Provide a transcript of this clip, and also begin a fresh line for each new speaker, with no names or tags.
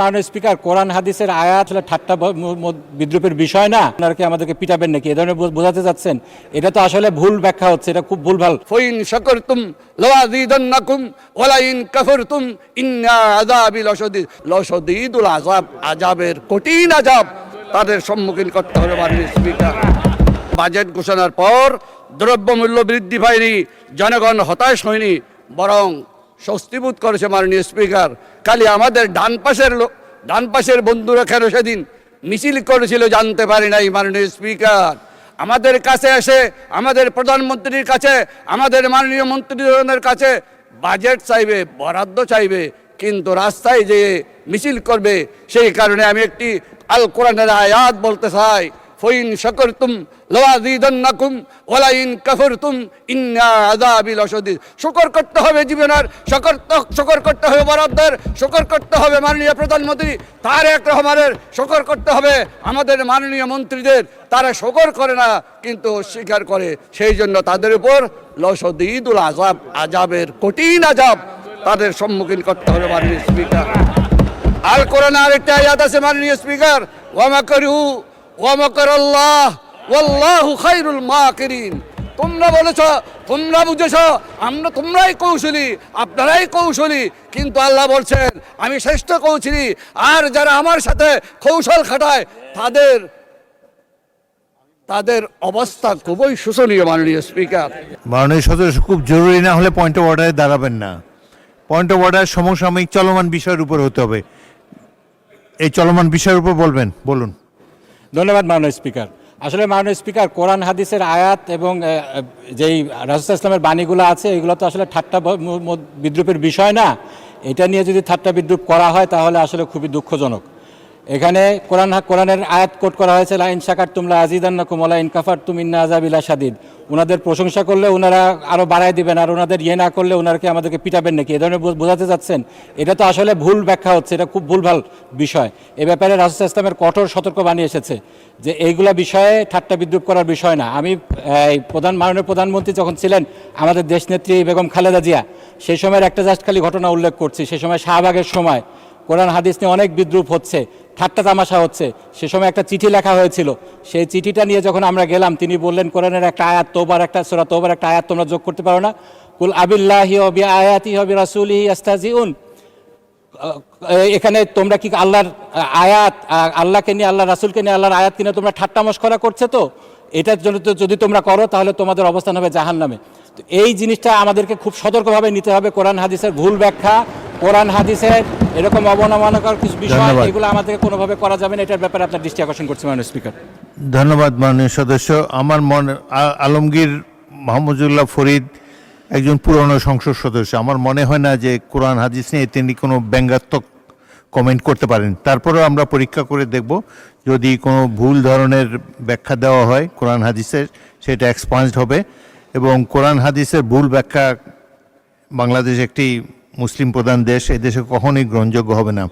মাননীয় স্পিকার, কোরআন হাদিসের আয়াত আসলে ঠাট্টা বিদ্রুপের বিষয় না। আপনারা কি আমাদেরকে পিটাবেন নাকি এ ধরনের বোঝাতে যাচ্ছেন? এটা তো আসলে ভুল ব্যাখ্যা হচ্ছে, এটা খুব ভুলভাল।
ফাইন শাকারতুম লাযীদান্নাকুম ওয়া লাইন কাফারতুম ইন্না আযাবি লাশাদীদুল আযাব। আযাবের কঠিন আযাব তাদের সম্মুখীন করতে হবে। মাননীয় স্পিকার, বাজেট ঘোষণার পর দ্রব্যমূল্য বৃদ্ধি পায়নি, জনগণ হতাশ হয়নি, বরং স্বস্তিবোধ করেছে। মাননীয় স্পিকার, খালি আমাদের ডান পাশের বন্ধুরা কেন সেদিন মিছিল করেছিল জানতে পারি নাই। মাননীয় স্পিকার, আমাদের কাছে এসে আমাদের প্রধানমন্ত্রীর কাছে, আমাদের মাননীয় মন্ত্রীদের কাছে বাজেট চাইবে, বরাদ্দ চাইবে, কিন্তু রাস্তায় যে মিছিল করবে। সেই কারণে আমি একটি আল কোরআনের আয়াত বলতে চাই, ফাইন শাকারতুম লাযীদান্নাকুম ওয়া লাইন কাফারতুম ইন্না আযাবি লাশাদীদ। শুকর করতে হবে জীবনের, শুকর করতে হবে বরাদ্দের, শুকর করতে হবে মাননীয় প্রধানমন্ত্রী তারেক রহমানের, শুকর করতে হবে আমাদের মাননীয় মন্ত্রীদের। তারা শুকর করে না কিন্তু অস্বীকার করে, সেই জন্য তাদের উপর লাশাদীদুল আযাব, আযাবের কঠিন আযাব তাদের সম্মুখীন করতে হবে। মাননীয় স্পিকার, আল কোরআনে আরেকটা আয়াত আছে মাননীয় স্পিকার, ওয়া মাকারু ওয়া মাকারাল্লাহ ওয়াল্লাহু খায়রুল মাকিরিন। তোমরা বলেছ, তোমরা বুঝেছ, তোমরাই কৌশলী, আপনারাই কৌশলী, কিন্তু আল্লাহ বলছেন আমি শ্রেষ্ঠ কৌশলী। আর যারা আমার সাথে কৌশল খাটায় তাদের অবস্থা খুবই শোচনীয়। মাননীয় স্পিকার,
মাননীয় সদস্য, খুব জরুরি না হলে পয়েন্ট অফ অর্ডারে দাঁড়াবেন না। পয়েন্ট অফ অর্ডার সমসাময়িক চলমান বিষয়ের উপর হতে হবে। এই চলমান বিষয়ের উপর বলুন।
ধন্যবাদ মাননীয় স্পিকার। আসলে মাননীয় স্পিকার, কোরআন হাদিসের আয়াত এবং যেই রাসূল ইসলামের বাণীগুলো আছে এগুলো তো আসলে ঠাট্টা বিদ্রুপের বিষয় না। এটা নিয়ে যদি ঠাট্টা বিদ্রুপ করা হয় তাহলে আসলে খুবই দুঃখজনক। এখানে কোরআনের আয়াত কোট করা হয়েছে, লাইন শাকারতুম লাযীদান্নাকুম ওয়া লাইন কাফারতুম ইন্না আযাবি লাশাদীদ। ওনাদের প্রশংসা করলে ওনারা আরও বাড়ায় দিবেন, আর ওনাদের না করলে ওনারকে আমাদেরকে পিটাবেন নাকি এ ধরনের বোঝাতে যাচ্ছেন? এটা তো আসলে ভুল ব্যাখ্যা হচ্ছে, এটা খুব ভুলভাল বিষয়। এ ব্যাপারে রাসূল ইসলামের কঠোর সতর্কবাণী এসেছে যে এইগুলা বিষয়ে ঠাট্টা বিদ্রুপ করার বিষয় না। আমি মাননীয় প্রধানমন্ত্রী যখন ছিলেন আমাদের দেশনেত্রী বেগম খালেদা জিয়া, সেই সময়ের একটা জাস্ট খালি ঘটনা উল্লেখ করছি। সেই সময় শাহবাগের সময় কোরআন হাদিস নিয়ে অনেক বিদ্রুপ হচ্ছে, ঠাট্টা তামাশা হচ্ছে। সে সময় একটা চিঠি লেখা হয়েছিল, সেই চিঠিটা নিয়ে যখন আমরা গেলাম তিনি বললেন কোরআনের একটা আয়াত, সূরা তওবার একটা আয়াত তোমরা যোগ করতে পারো না? কুল আবিল্লাহি ওয়া বিআয়াতিহি ওয়া বিরাসূলিহি ইস্তাহজিউন। এখানে তোমরা কি আল্লাহর আয়াত, আল্লাহকে নিয়ে, আল্লাহ রাসূলকে নিয়ে, আল্লাহর আয়াত কিনে তোমরা ঠাট্টা মশকরা করছে? তো এটার জন্য যদি তোমরা করো তাহলে তোমাদের অবস্থান হবে জাহান্নামে। তো এই জিনিসটা আমাদেরকে খুব সতর্কভাবে নিতে হবে। কোরআন হাদিসের ভুল ব্যাখ্যা, কোরআন হাদিসের এরকম অবমাননাকর কিছু বিষয়, এগুলো আমাদেরকে কোনোভাবে করা যাবে না। এটার ব্যাপারে আপনার দৃষ্টি আকর্ষণ করছি মাননীয় স্পিকার।
ধন্যবাদ মাননীয় সদস্য। আমার আলমগীর মাহমুদুল্লাহ ফরিদ একজন পুরনো সংসদ সদস্য। আমার মনে হয় না যে কোরআন হাদিস নিয়ে তিনি কোনো ব্যঙ্গাত্মক কমেন্ট করতে পারেন। তারপরেও আমরা পরীক্ষা করে দেখব, যদি কোনো ভুল ধরনের ব্যাখ্যা দেওয়া হয় কোরআন হাদিসের, সেটা এক্সপান্সড হবে। এবং কোরআন হাদিসের ভুল ব্যাখ্যা, বাংলাদেশ একটি মুসলিম প্রধান দেশ, এই দেশে কখনোই গ্রহণযোগ্য হবে না।